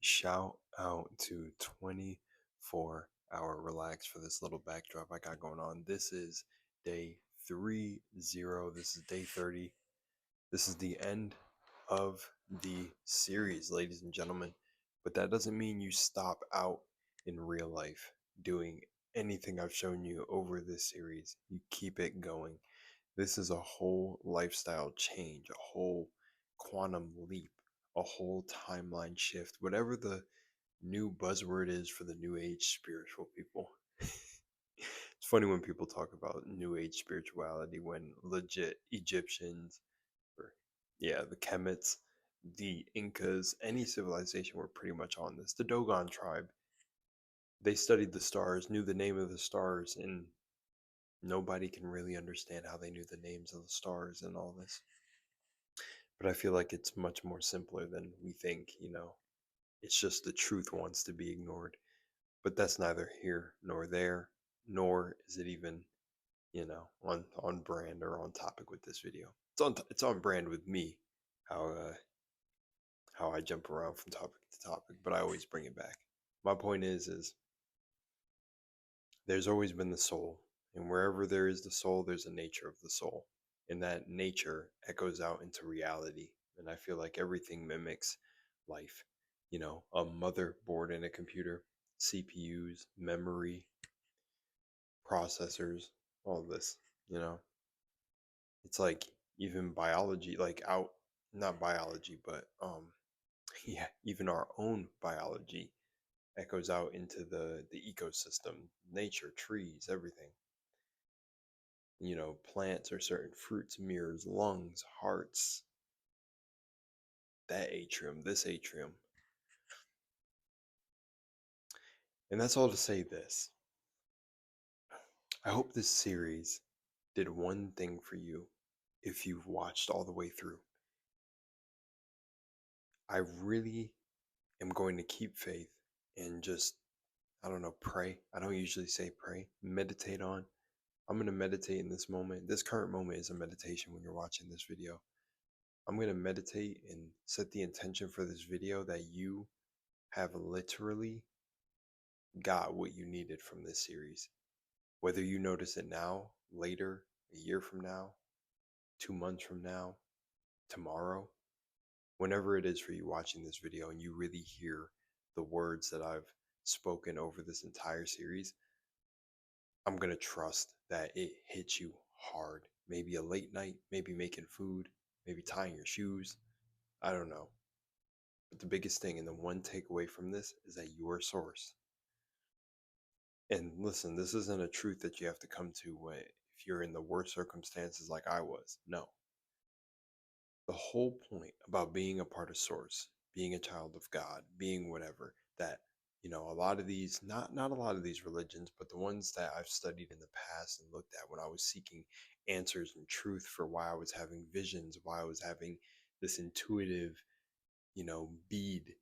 Shout out to 24-hour relax for this little backdrop I got going on. This is day 30. This is day 30. This is the end of the series, ladies and gentlemen. But that doesn't mean you stop out in real life doing anything I've shown you over this series. You keep it going. This is a whole lifestyle change, a whole quantum leap, a whole timeline shift, whatever the new buzzword is for the new age spiritual people. It's funny when people talk about new age spirituality when legit Egyptians or the Kemets, the Incas, any civilization were pretty much on this. The Dogon tribe, they studied the stars, knew the name of the stars, and nobody can really understand how they knew the names of the stars and all this. But I feel like it's much more simpler than we think. It's just the truth wants to be ignored. But that's neither here nor there, nor is it even on brand or on topic with this video. It's on brand with me, how how I jump around from topic to topic, but I always bring it back. My point is there's always been the soul, and wherever there is the soul, there's a nature of the soul, and that nature echoes out into reality. And I feel like everything mimics life. A motherboard in a computer, CPUs, memory, processors, all of this, you know. It's like even biology, like out not biology, but yeah, even our own biology echoes out into the ecosystem, nature, trees, everything. Plants or certain fruits, mirrors, lungs, hearts, that atrium, this atrium. And that's all to say this. I hope this series did one thing for you if you've watched all the way through. I really am going to keep faith and just, I don't know, pray. I don't usually say pray, meditate on. I'm going to meditate in this moment. This current moment is a meditation when you're watching this video. I'm going to meditate and set the intention for this video that you have literally got what you needed from this series. Whether you notice it now, later, a year from now, 2 months from now, tomorrow, whenever it is for you watching this video and you really hear the words that I've spoken over this entire series, I'm going to trust that it hits you hard. Maybe a late night, maybe making food, maybe tying your shoes. I don't know. But the biggest thing and the one takeaway from this is that you're a source. And listen, this isn't a truth that you have to come to when, if you're in the worst circumstances like I was. No. The whole point about being a part of source, being a child of God, being whatever, that a lot of these, not a lot of these religions, but the ones that I've studied in the past and looked at when I was seeking answers and truth for why I was having visions, why I was having this intuitive, bead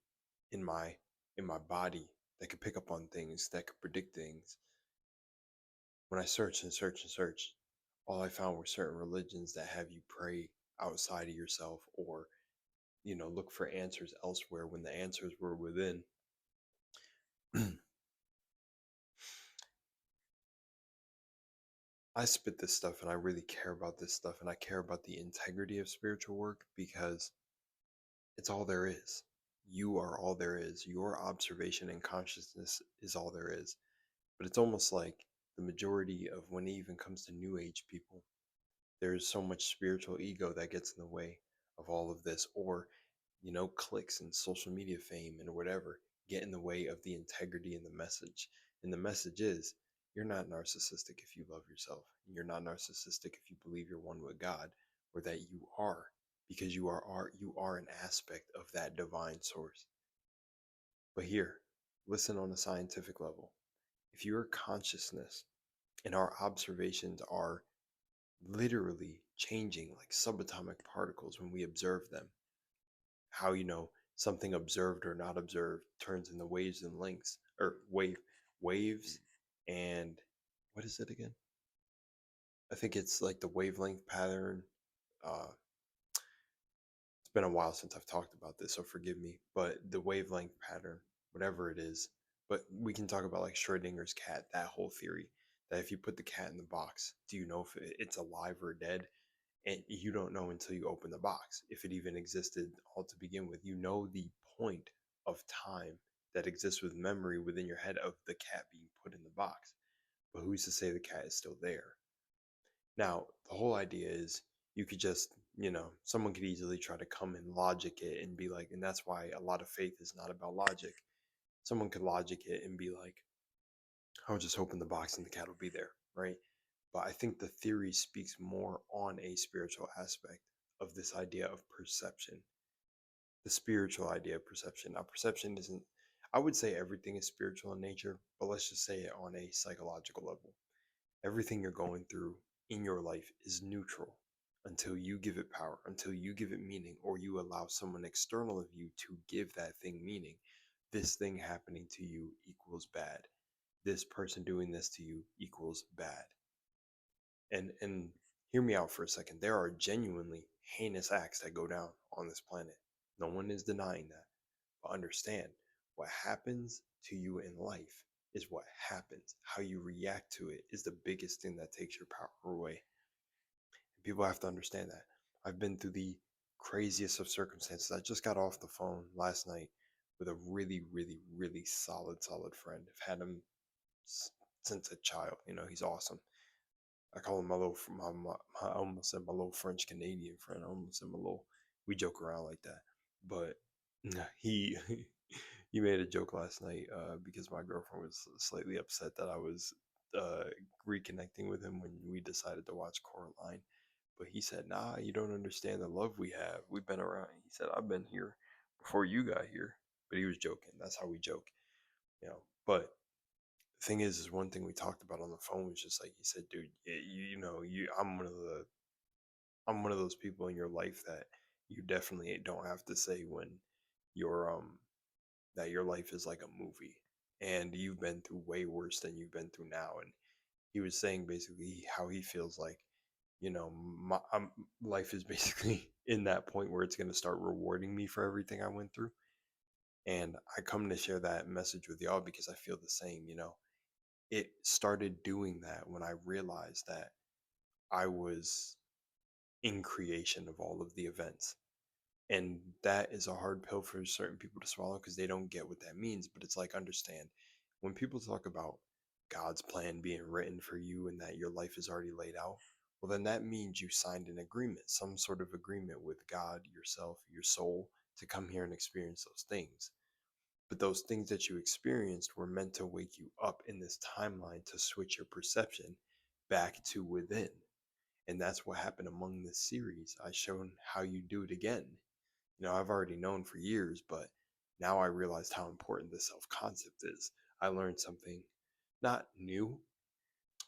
in my body that could pick up on things, that could predict things. When I searched and searched and searched, all I found were certain religions that have you pray outside of yourself or look for answers elsewhere when the answers were within. I spit this stuff and I really care about this stuff and I care about the integrity of spiritual work because it's all there is. You are all there is. Your observation and consciousness is all there is. But it's almost like the majority of when it even comes to new age people, there's so much spiritual ego that gets in the way of all of this, or clicks and social media fame and whatever get in the way of the integrity in the message. And the message is, you're not narcissistic if you love yourself. You're not narcissistic if you believe you're one with God, or that you are, because you are an aspect of that divine source. But here, listen on a scientific level. If your consciousness and our observations are literally changing like subatomic particles when we observe them, how something observed or not observed turns into waves and lengths, or waves and what is it again? I think it's like the wavelength pattern. uh been a while since I've talked about this, so forgive me. But the wavelength pattern, whatever it is, but we can talk about like Schrodinger's cat, that whole theory that if you put the cat in the box, do you know if it's alive or dead? And you don't know until you open the box if it even existed all to begin with. You know the point of time that exists with memory within your head of the cat being put in the box, but who's to say the cat is still there? Now, the whole idea is you could just, someone could easily try to come and logic it and be like, and that's why a lot of faith is not about logic. Someone could logic it and be like, I'll just open the box and the cat will be there, right? But I think the theory speaks more on a spiritual aspect of this idea of perception, the spiritual idea of perception. Now, perception isn't, I would say everything is spiritual in nature, but let's just say it on a psychological level. Everything you're going through in your life is neutral until you give it power, until you give it meaning, or you allow someone external of you to give that thing meaning. This thing happening to you equals bad. This person doing this to you equals bad. And hear me out for a second. There are genuinely heinous acts that go down on this planet. No one is denying that. But understand, what happens to you in life is what happens. How you react to it is the biggest thing that takes your power away. And people have to understand that. I've been through the craziest of circumstances. I just got off the phone last night with a really, really, really solid friend. I've had him since a child. He's awesome. I call him my little, I almost said my little French Canadian friend. I almost said my little, we joke around like that. But he, he made a joke last night because my girlfriend was slightly upset that I was uh, reconnecting with him when we decided to watch Coraline. But he said, nah, you don't understand the love we have. We've been around. He said, I've been here before you got here. But he was joking. That's how we joke, you know. But the thing is one thing we talked about on the phone was just like he said, dude, I'm one of those people in your life that you definitely don't have to say when you're that your life is like a movie and you've been through way worse than you've been through now. And he was saying basically how he feels like, life is basically in that point where it's going to start rewarding me for everything I went through. And I come to share that message with y'all because I feel the same. It started doing that when I realized that I was in creation of all of the events. And that is a hard pill for certain people to swallow because they don't get what that means. But it's like, understand, when people talk about God's plan being written for you and that your life is already laid out, well, then that means you signed an agreement, some sort of agreement with God, yourself, your soul, to come here and experience those things. But those things that you experienced were meant to wake you up in this timeline to switch your perception back to within. And that's what happened among this series. I shown how you do it again. I've already known for years, but now I realized how important the self concept is. I learned something not new,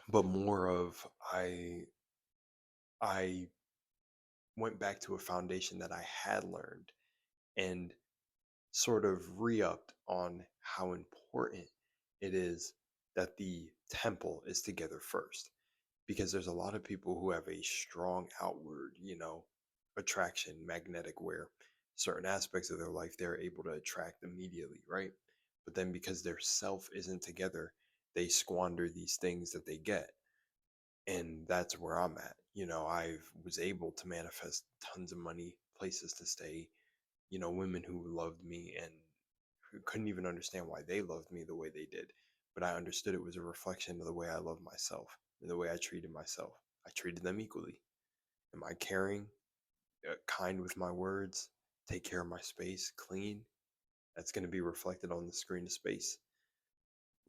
but more of I went back to a foundation that I had learned and sort of re-upped on how important it is that the temple is together first, because there's a lot of people who have a strong outward, attraction, magnetic, where certain aspects of their life they're able to attract immediately, right? But then because their self isn't together, they squander these things that they get. And that's where I'm at. I was able to manifest tons of money, places to stay, women who loved me and who couldn't even understand why they loved me the way they did. But I understood it was a reflection of the way I love myself and the way I treated myself. I treated them equally. Am I caring, kind with my words, take care of my space, clean? That's going to be reflected on the screen of space.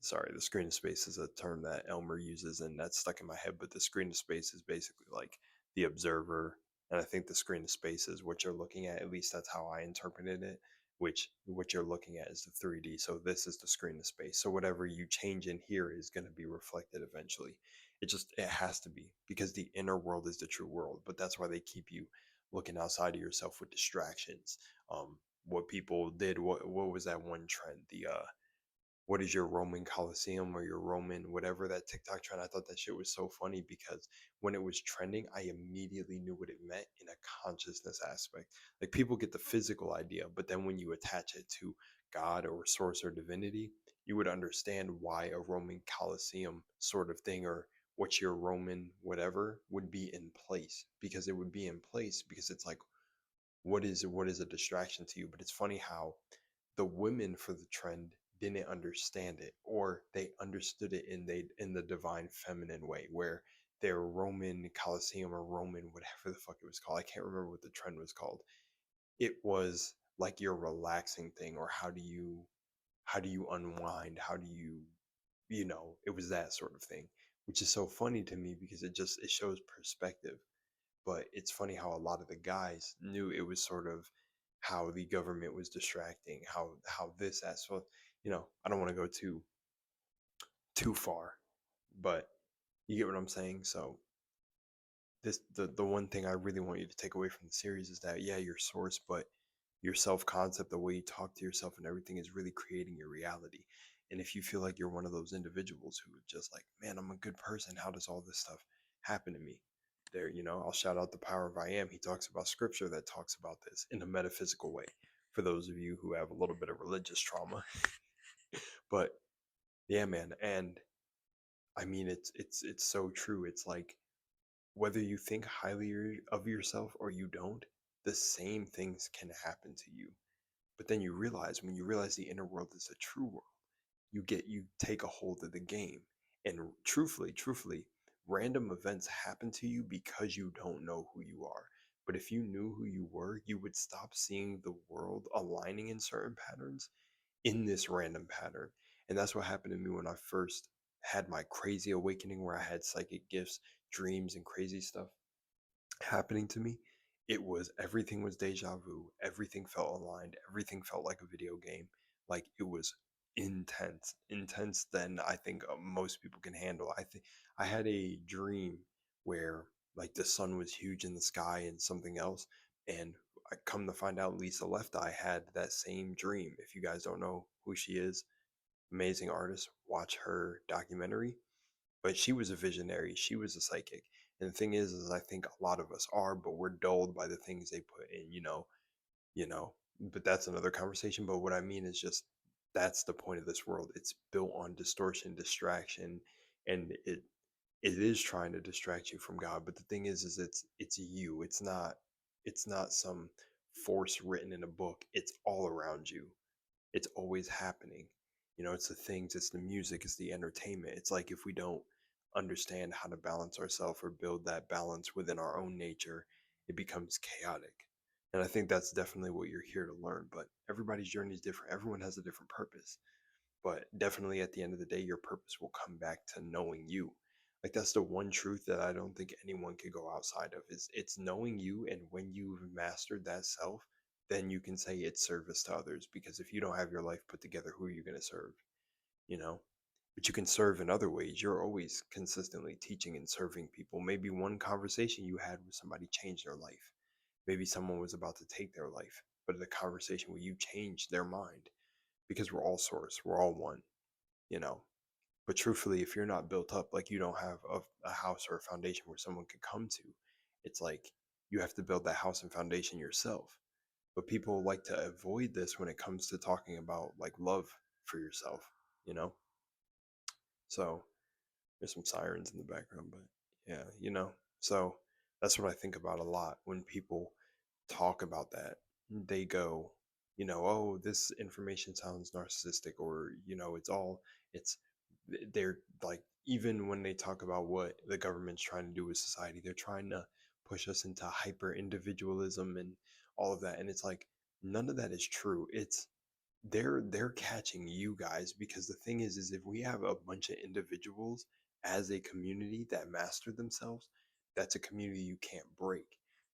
Sorry, the screen of space is a term that Elmer uses and that's stuck in my head, but the screen of space is basically like the observer. And I think the screen of space is what you're looking at least that's how I interpreted it, which what you're looking at is the 3D. So this is the screen of space. So whatever you change in here is going to be reflected eventually. It has to be, because the inner world is the true world, but that's why they keep you looking outside of yourself with distractions. What people did, what was that one trend? what is your Roman Coliseum or your Roman whatever, that TikTok trend. I thought that shit was so funny because when it was trending, I immediately knew what it meant in a consciousness aspect. Like people get the physical idea, but then when you attach it to God or source or divinity, you would understand why a Roman Coliseum sort of thing, or what your Roman whatever would be in place, because it would be in place because it's like, what is a distraction to you? But it's funny how the women for the trend didn't understand it, or they understood it in the divine feminine way, where their Roman Colosseum or Roman whatever the fuck it was called, I can't remember what the trend was called. It was like your relaxing thing, or how do you unwind, how do you, it was that sort of thing, which is so funny to me because it shows perspective. But it's funny how a lot of the guys knew it was sort of how the government was distracting, how this as well. I don't want to go too far, but you get what I'm saying. So the one thing I really want you to take away from the series is that, yeah, your source, but your self concept, the way you talk to yourself and everything, is really creating your reality. And if you feel like you're one of those individuals who are just like, man, I'm a good person, how does all this stuff happen to me? There, I'll shout out the power of I am. He talks about scripture that talks about this in a metaphysical way for those of you who have a little bit of religious trauma. But yeah, man, and I mean, it's so true. It's like, whether you think highly of yourself or you don't, the same things can happen to you. But then you realize, when you realize the inner world is a true world, you take a hold of the game. And truthfully, random events happen to you because you don't know who you are. But if you knew who you were, you would stop seeing the world aligning in certain patterns in this random pattern. And that's what happened to me when I first had my crazy awakening, where I had psychic gifts, dreams, and crazy stuff happening to me. It was, everything was deja vu. Everything felt aligned. Everything felt like a video game. Like, it was intense than I think most people can handle. I think I had a dream where, like, the sun was huge in the sky and something else, and I come to find out Lisa Left Eye had that same dream. If you guys don't know who she is, amazing artist, watch her documentary. But she was a visionary, she was a psychic. And the thing is I think a lot of us are, but we're dulled by the things they put in, you know. But that's another conversation. But what I mean is just, that's the point of this world. It's built on distortion, distraction, and it is trying to distract you from God. But the thing is it's you. It's not some force written in a book. It's all around you. It's always happening. It's the things, it's the music, it's the entertainment. It's like, if we don't understand how to balance ourselves or build that balance within our own nature, it becomes chaotic. And I think that's definitely what you're here to learn. But everybody's journey is different. Everyone has a different purpose. But definitely at the end of the day, your purpose will come back to knowing you. Like, that's the one truth that I don't think anyone could go outside of, is it's knowing you. And when you've mastered that self, then you can say it's service to others. Because if you don't have your life put together, who are you going to serve? You know? But you can serve in other ways. You're always consistently teaching and serving people. Maybe one conversation you had with somebody changed their life. Maybe someone was about to take their life, but the conversation where you changed their mind. Because we're all source, we're all one, you know. But truthfully, if you're not built up, like, you don't have a house or a foundation where someone could come to, it's like you have to build that house and foundation yourself. But people like to avoid this when it comes to talking about, like, love for yourself, you know? So there's some sirens in the background, but yeah, So that's what I think about a lot when people talk about that. They go, oh, this information sounds narcissistic, or, it's, they're like, even when they talk about what the government's trying to do with society, they're trying to push us into hyper individualism and all of that. And it's like, none of that is true. It's, they're catching you guys, because the thing is if we have a bunch of individuals as a community that master themselves, that's a community you can't break.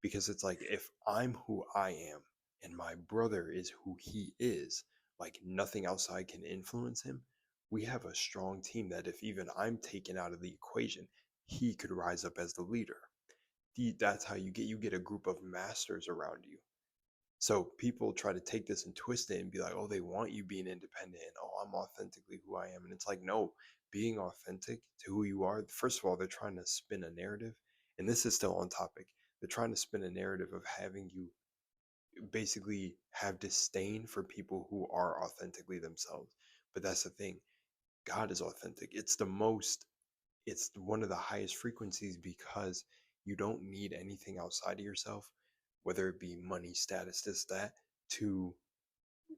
Because it's like, if I'm who I am and my brother is who he is, like, nothing outside can influence him, we have a strong team that, if even I'm taken out of the equation, he could rise up as the leader. That's how you get a group of masters around you. So people try to take this and twist it and be like, oh, they want you being independent and oh, I'm authentically who I am. And it's like, no, being authentic to who you are, first of all, they're trying to spin a narrative. And this is still on topic. They're trying to spin a narrative of having you basically have disdain for people who are authentically themselves. But that's the thing. God is authentic. It's one of the highest frequencies because you don't need anything outside of yourself, whether it be money, status, this, that, to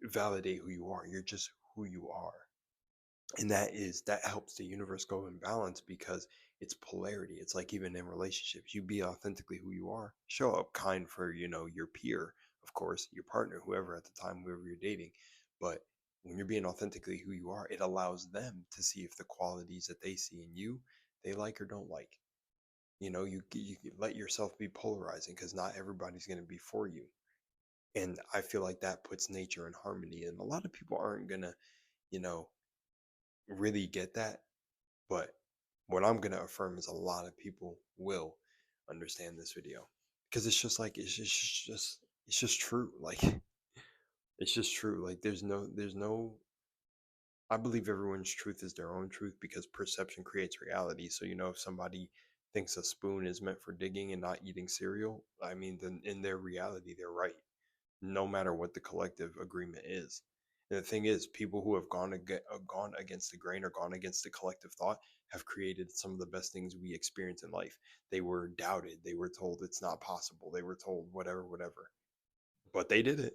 validate who you are. You're just who you are. And that helps the universe go in balance because it's polarity. It's like even in relationships, you be authentically who you are, show up kind for, your peer, of course, your partner, whoever at the time, whoever you're dating. But when you're being authentically who you are, it allows them to see if the qualities that they see in you, they like or don't like. You let yourself be polarizing because not everybody's going to be for you. And I feel like that puts nature in harmony. And a lot of people aren't going to, you know, really get that. But what I'm going to affirm is a lot of people will understand this video because it's just like, it's just true. Like, it's just true. Like, there's no, I believe everyone's truth is their own truth because perception creates reality. So, if somebody thinks a spoon is meant for digging and not eating cereal, I mean, then in their reality, they're right, no matter what the collective agreement is. And the thing is, people who have gone against the grain or gone against the collective thought have created some of the best things we experience in life. They were doubted. They were told it's not possible. They were told whatever, whatever. But they did it.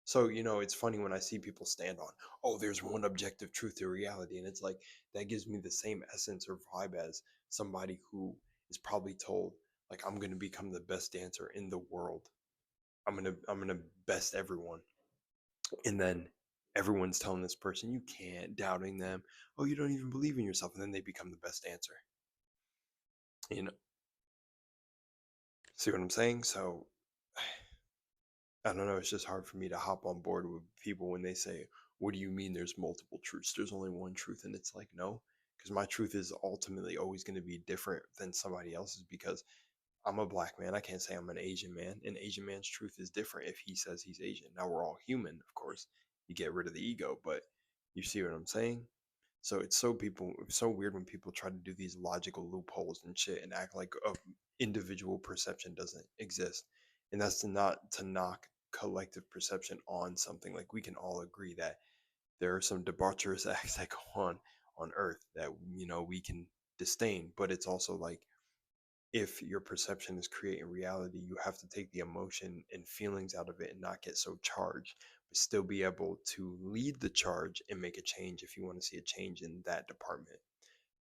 So, it's funny when I see people stand on, oh, there's one objective truth to reality. And it's like, that gives me the same essence or vibe as somebody who is probably told, like, I'm going to become the best dancer in the world. I'm going to best everyone. And then everyone's telling this person, you can't, doubting them. Oh, you don't even believe in yourself. And then they become the best dancer. You know, see what I'm saying? So, I don't know. It's just hard for me to hop on board with people when they say, what do you mean there's multiple truths? There's only one truth. And it's like, no, because my truth is ultimately always going to be different than somebody else's because I'm a black man. I can't say I'm an Asian man. An Asian man's truth is different if he says he's Asian. Now, we're all human, of course. You get rid of the ego, but you see what I'm saying? So it's so weird when people try to do these logical loopholes and shit and act like a individual perception doesn't exist. And that's to knock collective perception on something. Like we can all agree that there are some debaucherous acts that go on Earth that we can disdain, but it's also like if your perception is creating reality, you have to take the emotion and feelings out of it and not get so charged, but still be able to lead the charge and make a change if you want to see a change in that department.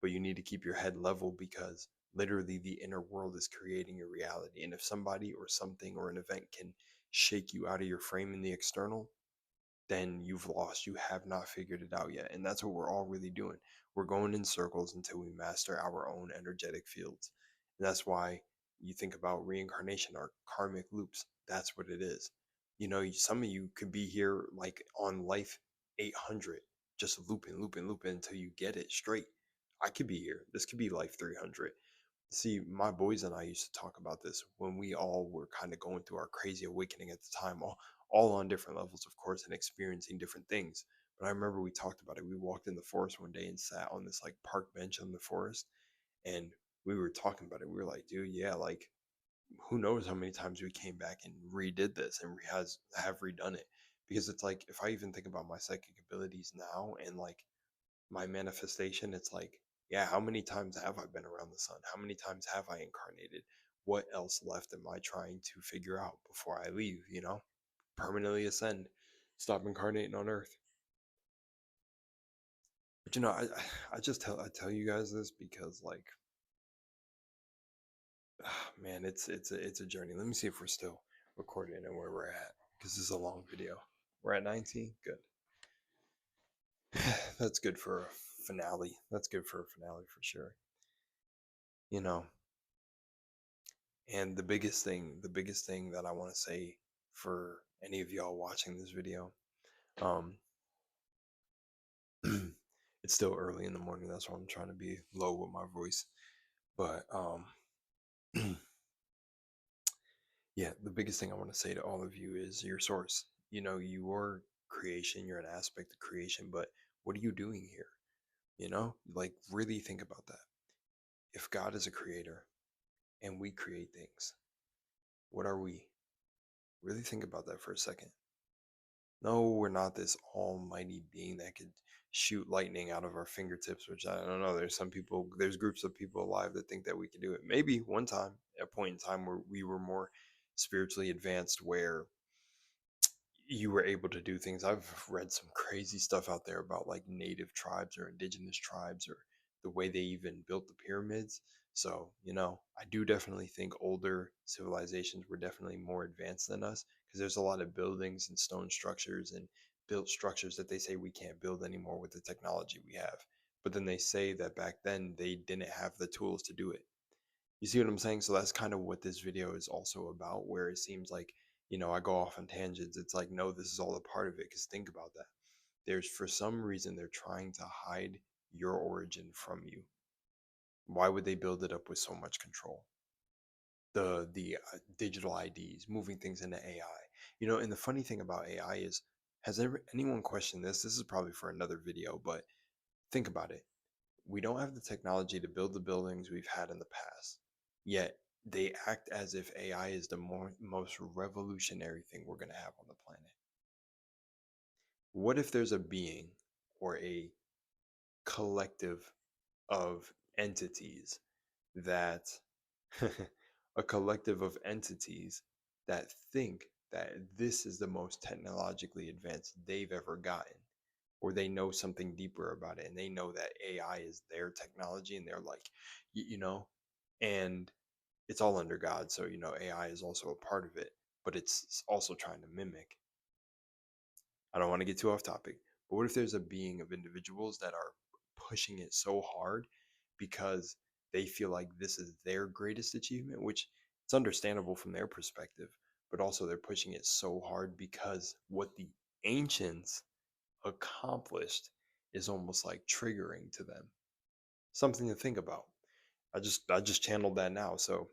But you need to keep your head level because literally the inner world is creating your reality. And if somebody or something or an event can shake you out of your frame in the external, then you've lost. You have not figured it out yet. And that's what we're all really doing. We're going in circles until we master our own energetic fields. And that's why you think about reincarnation or karmic loops. That's what it is. Some of you could be here like on life 800, just looping, looping, looping until you get it straight. I could be here. This could be life 300. See, my boys and I used to talk about this when we all were kind of going through our crazy awakening at the time, all on different levels, of course, and experiencing different things. But I remember we talked about it. We walked in the forest one day and sat on this like park bench in the forest, and we were talking about it. We were like, dude, yeah, like who knows how many times we came back and redid this and have redone it. Because it's like if I even think about my psychic abilities now and like my manifestation, it's like, yeah, how many times have I been around the sun? How many times have I incarnated? What else left am I trying to figure out before I leave, permanently ascend, stop incarnating on earth? But I just tell you guys this because like, man, it's a journey. Let me see if we're still recording and where we're at because this is a long video. We're at 19. Good. That's good for a finale. That's good for a finale for sure. You know, And the biggest thing that I want to say for any of y'all watching this video, um, it's still early in the morning. That's why I'm trying to be low with my voice. But Yeah, the biggest thing I want to say to all of you is your source. Your creation, you're an aspect of creation, but what are you doing here? Like really think about that. If God is a creator and we create things, what are we? Really think about that for a second. No, we're not this almighty being that could shoot lightning out of our fingertips, which I don't know. There's groups of people alive that think that we can do it. Maybe one time, a point in time where we were more spiritually advanced, where you were able to do things. I've read some crazy stuff out there about like native tribes or indigenous tribes or the way they even built the pyramids. So, I do definitely think older civilizations were definitely more advanced than us because there's a lot of buildings and stone structures and built structures that they say we can't build anymore with the technology we have. But then they say that back then they didn't have the tools to do it. You see what I'm saying? So that's kind of what this video is also about, where it seems like, I go off on tangents. It's like, no, this is all a part of it. Because think about that. For some reason, they're trying to hide your origin from you. Why would they build it up with so much control? The digital IDs, moving things into AI. And the funny thing about AI is, anyone questioned this? This is probably for another video, but think about it. We don't have the technology to build the buildings we've had in the past. Yet they act as if AI is the most revolutionary thing we're going to have on the planet. What if there's a being or a collective of entities that a collective of entities that think that this is the most technologically advanced they've ever gotten, or they know something deeper about it and they know that AI is their technology and they're like, and it's all under God. So, AI is also a part of it, but it's also trying to mimic. I don't want to get too off topic, but what if there's a being of individuals that are pushing it so hard because they feel like this is their greatest achievement, which it's understandable from their perspective, but also they're pushing it so hard because what the ancients accomplished is almost like triggering to them. Something to think about. I just channeled that now, so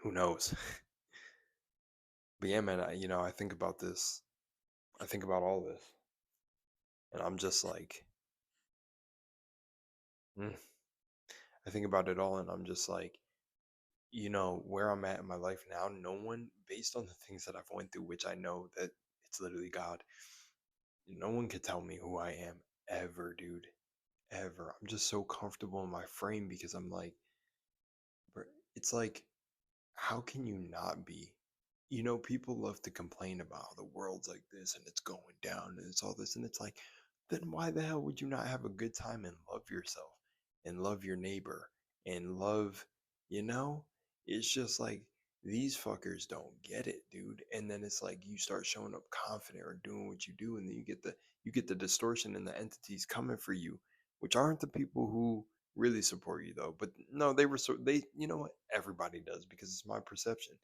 who knows? But yeah, man, I think about this. I think about all this, and I'm just like, mm. I think about it all, and I'm just like, where I'm at in my life now. No one, based on the things that I've went through, which I know that it's literally God. No one could tell me who I am ever, dude. Ever. I'm just so comfortable in my frame because I'm like, it's like, how can you not be? People love to complain about how the world's like this and it's going down and it's all this. And it's like, then why the hell would you not have a good time and love yourself and love your neighbor and love, you know? It's just like these fuckers don't get it, dude. And then it's like you start showing up confident or doing what you do, and then you get the distortion and the entities coming for you, which aren't the people who really support you though. But no, they you know what? Everybody does because it's my perception.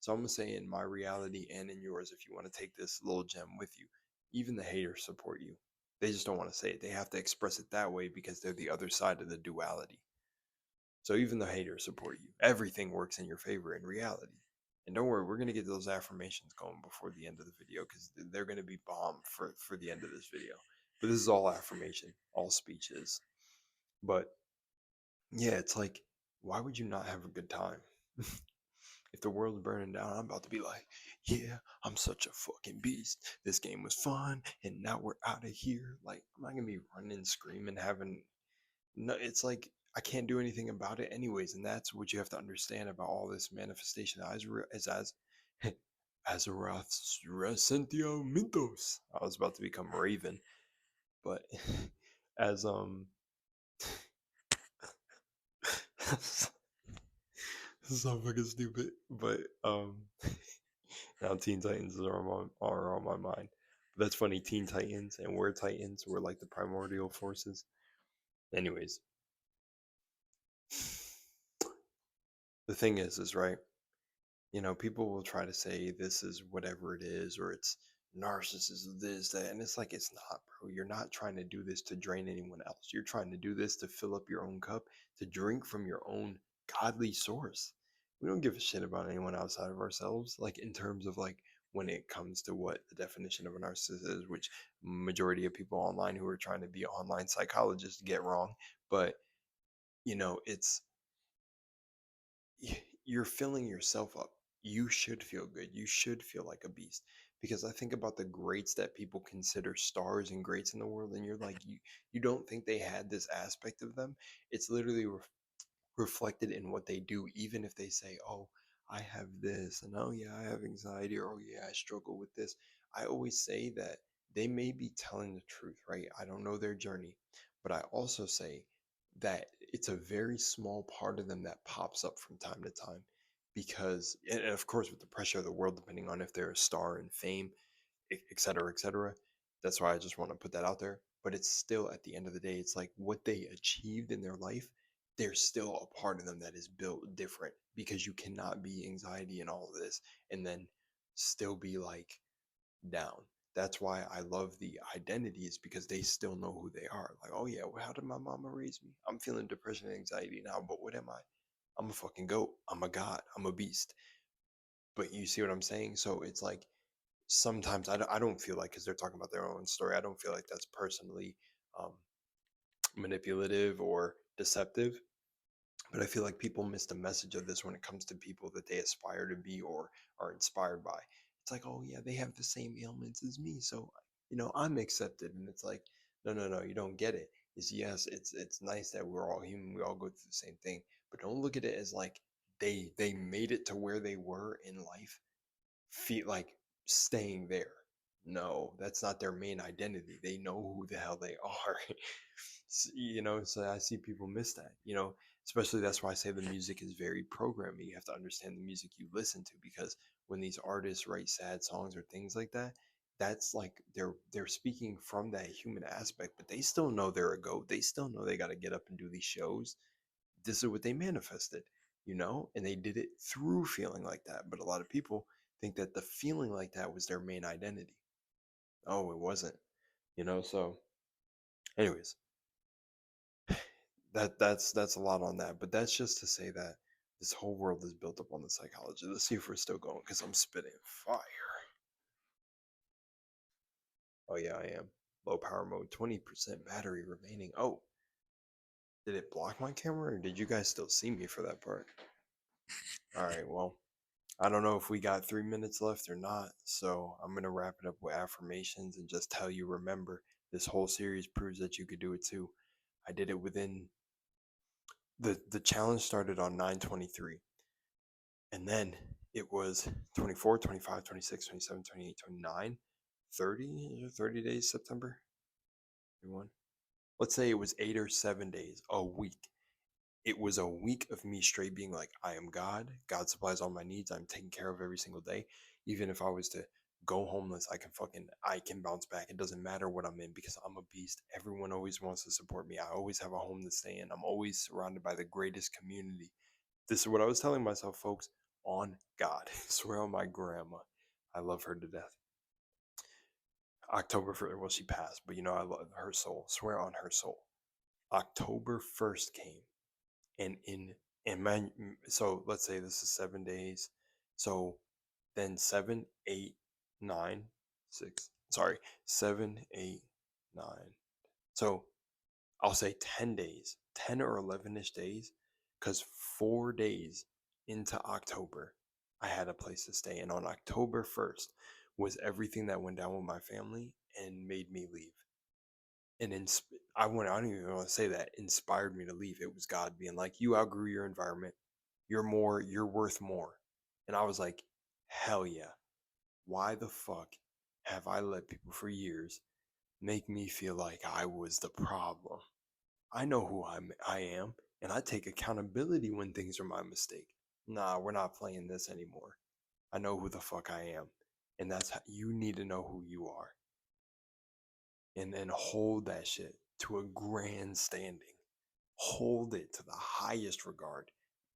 So I'm gonna say in my reality and in yours, if you want to take this little gem with you, even the haters support you. They just don't want to say it. They have to express it that way because they're the other side of the duality. So even the haters support you. Everything works in your favor in reality. And don't worry, we're gonna get those affirmations going before the end of the video because they're gonna be bomb for the end of this video. But this is all affirmation, all speeches. But yeah, it's like, why would you not have a good time? If the world's burning down, I'm about to be like, yeah, I'm such a fucking beast. This game was fun, and now we're out of here. Like, I'm not gonna be running, screaming, having no. It's like I can't do anything about it, anyways, and that's what you have to understand about all this manifestation. As Azeroth's Resentiamentos. I was about to become Raven, but as this is so fucking stupid. But now Teen Titans are on my mind. But that's funny. Teen Titans and we're Titans. We're like the primordial forces. Anyways, the thing is right. People will try to say this is whatever it is, or it's narcissism, this, that, and it's like it's not, bro. You're not trying to do this to drain anyone else. You're trying to do this to fill up your own cup, to drink from your own godly source. we don't give a shit about anyone outside of ourselves, like in terms of like when it comes to what the definition of a narcissist is, which majority of people online who are trying to be online psychologists get wrong. But it's you're filling yourself up. You should feel good. You should feel like a beast. Because I think about the greats that people consider stars and greats in the world, and you're like, you don't think they had this aspect of them. It's literally reflected in what they do, even if they say, oh, I have this, and oh, yeah, I have anxiety, or oh, yeah, I struggle with this. I always say that they may be telling the truth, right? I don't know their journey, but I also say that it's a very small part of them that pops up from time to time because, and of course, with the pressure of the world, depending on if they're a star and fame, et cetera, et cetera. That's why I just want to put that out there. But it's still, at the end of the day, it's like what they achieved in their life, there's still a part of them that is built different because you cannot be anxiety and all of this and then still be like down. That's why I love the identities because they still know who they are. Like, oh yeah, well, how did my mama raise me? I'm feeling depression and anxiety now, but what am I? I'm a fucking goat. I'm a god. I'm a beast. But you see what I'm saying? So it's like sometimes I don't feel like, because they're talking about their own story, I don't feel like that's personally um, manipulative or deceptive. But I feel like people miss the message of this when it comes to people that they aspire to be or are inspired by. It's like, oh yeah, they have the same ailments as me, so I'm accepted. And it's like, no, no, no, you don't get it. Is yes, it's nice that we're all human, we all go through the same thing, but don't look at it as like they made it to where they were in life feel like staying there. No, that's not their main identity. They know who the hell they are. So I see people miss that, especially that's why I say the music is very programming. You have to understand the music you listen to because when these artists write sad songs or things like that, that's like they're speaking from that human aspect, but they still know they're a goat. They still know they got to get up and do these shows. This is what they manifested, and they did it through feeling like that. But a lot of people think that the feeling like that was their main identity. Oh, it wasn't, so anyways, that's a lot on that. But that's just to say that this whole world is built up on the psychology. Let's see if we're still going because I'm spitting fire. Oh yeah, I am. Low power mode, 20% battery remaining. Oh, did it block my camera or did you guys still see me for that part? All right, well, I don't know if we got 3 minutes left or not, so I'm gonna wrap it up with affirmations and just tell you, remember, this whole series proves that you could do it too. I did it within the challenge started on 9/23, and then it was 24, 25, 26, 27, 28, 29, 30, 30 days, September 21. Let's say it was 8 or 7 days, a week. It was a week of me straight being like, I am God. God supplies all my needs. I'm taken care of every single day. Even if I was to go homeless, I can bounce back. It doesn't matter what I'm in because I'm a beast. Everyone always wants to support me. I always have a home to stay in. I'm always surrounded by the greatest community. This is what I was telling myself, folks, on God. I swear on my grandma. I love her to death. October 1st, well, she passed, but I love her soul. Swear on her soul. October 1st came and so let's say this is 7 days, so then 7, 8, 9, 6, sorry, 7, 8, 9, so I'll say 10 days, 10 or 11ish days, because 4 days into October I had a place to stay, and on October 1st was everything that went down with my family and made me leave. And I don't even want to say that inspired me to leave. It was God being like, you outgrew your environment. You're worth more. And I was like, hell yeah. Why the fuck have I let people for years make me feel like I was the problem? I know who I am, and I take accountability when things are my mistake. Nah, we're not playing this anymore. I know who the fuck I am. And that's how you need to know who you are. And then hold that shit to a grand standing. Hold it to the highest regard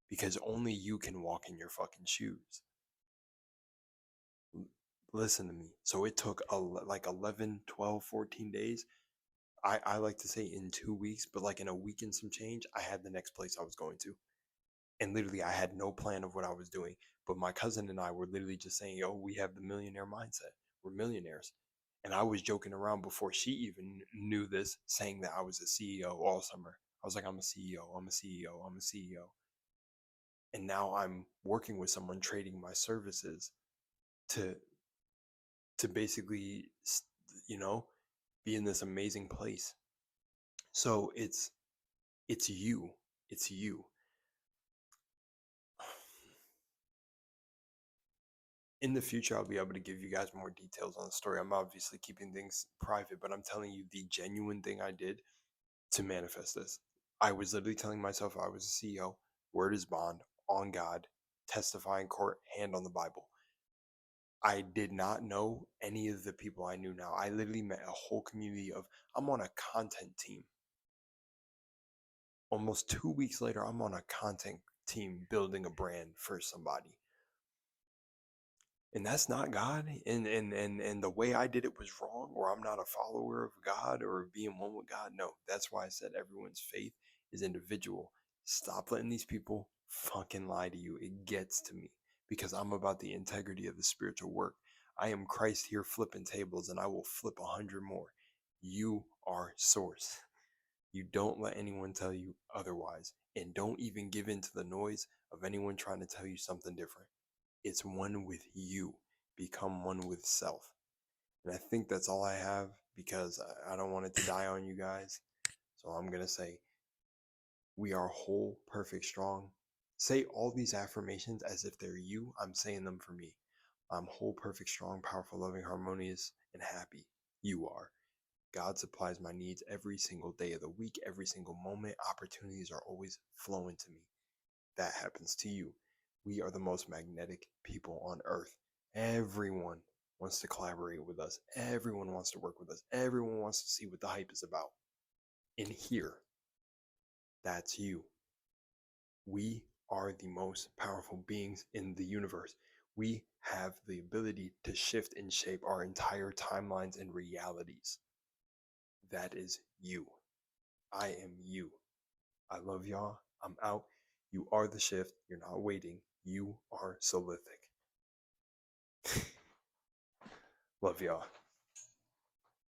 because only you can walk in your fucking shoes. Listen to me. So it took like 11, 12, 14 days. I like to say in 2 weeks, but like in a week and some change, I had the next place I was going to. And literally, I had no plan of what I was doing. But my cousin and I were literally just saying, yo, we have the millionaire mindset. We're millionaires. And I was joking around before she even knew this, saying that I was a CEO all summer. I was like, I'm a CEO, I'm a CEO, I'm a CEO. And now I'm working with someone trading my services to basically, you know, be in this amazing place. So it's you. It's you. In the future, I'll be able to give you guys more details on the story. I'm obviously keeping things private, but I'm telling you the genuine thing I did to manifest this. I was literally telling myself I was a CEO, word is bond, on God, testify in court, hand on the Bible. I did not know any of the people I knew now. I literally met a whole community of, I'm on a content team. Almost 2 weeks later, I'm on a content team building a brand for somebody. And that's not God. And the way I did it was wrong, or I'm not a follower of God or being one with God. No, that's why I said everyone's faith is individual. Stop letting these people fucking lie to you. It gets to me because I'm about the integrity of the spiritual work. I am Christ here flipping tables, and I will flip 100 more. You are source. You don't let anyone tell you otherwise, and don't even give in to the noise of anyone trying to tell you something different. It's one with you. Become one with self. And I think that's all I have because I don't want it to die on you guys. So I'm going to say, we are whole, perfect, strong. Say all these affirmations as if they're you. I'm saying them for me. I'm whole, perfect, strong, powerful, loving, harmonious, and happy. You are. God supplies my needs every single day of the week, every single moment. Opportunities are always flowing to me. That happens to you. We are the most magnetic people on earth. Everyone wants to collaborate with us. Everyone wants to work with us. Everyone wants to see what the hype is about. In here, that's you. We are the most powerful beings in the universe. We have the ability to shift and shape our entire timelines and realities. That is you. I am you. I love y'all. I'm out. You are the shift. You're not waiting. You are Solithic. Love y'all.